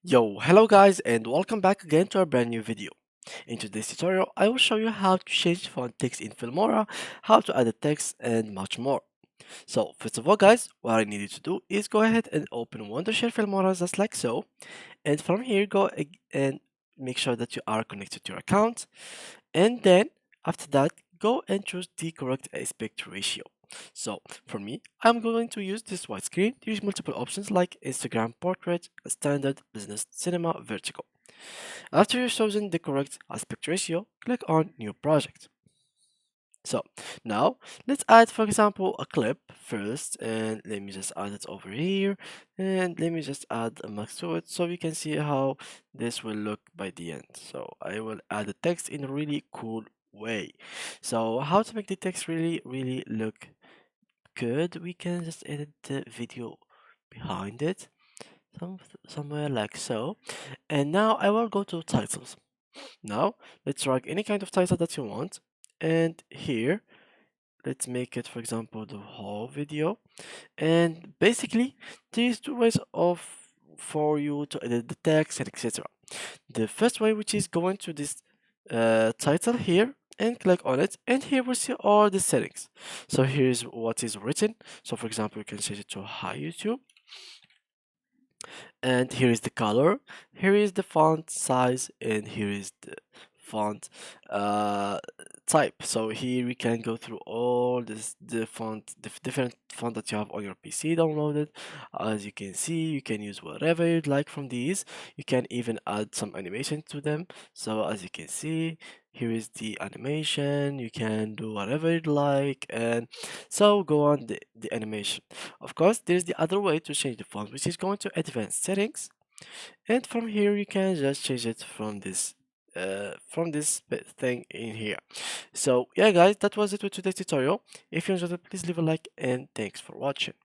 Yo, hello guys and welcome back again to our brand new video. In today's tutorial, I will show you how to change font text in Filmora, how to add a text and much more. So first of all guys, what I need you to do is go ahead and open Wondershare Filmora just like so, and from here and make sure that you are connected to your account, and then after that go and choose the correct aspect ratio. So for me, I'm going to use this widescreen. Use multiple options like Instagram portrait, standard, business, cinema, vertical. After you've chosen the correct aspect ratio, click on new project. So now let's add, for example, a clip first, and let me just add it over here, and let me just add a max to it so we can see how this will look by the end. So I will add the text in a really cool way. So how to make the text really look good? We can just edit the video behind it, somewhere like so. And now I will go to titles. Now let's drag any kind of title that you want, and here let's make it, for example, the whole video. And basically there's two ways of for you to edit the text and etc. The first way, which is going to this title here and click on it, and here we see all the settings. So here's what is written. So for example, you can change it to hi YouTube, and here is the color, here is the font size, and here is the font uh type. So here we can go through all the different font that you have on your PC downloaded. As you can see, you can use whatever you'd like from these. You can even add some animation to them. So as you can see, here is the animation. You can do whatever you'd like, and so go on the animation. Of course, there's the other way to change the font, which is going to advanced settings, and from here you can just change it from this thing in here. So yeah guys, that was it with today's tutorial. If you enjoyed it, please leave a like and thanks for watching.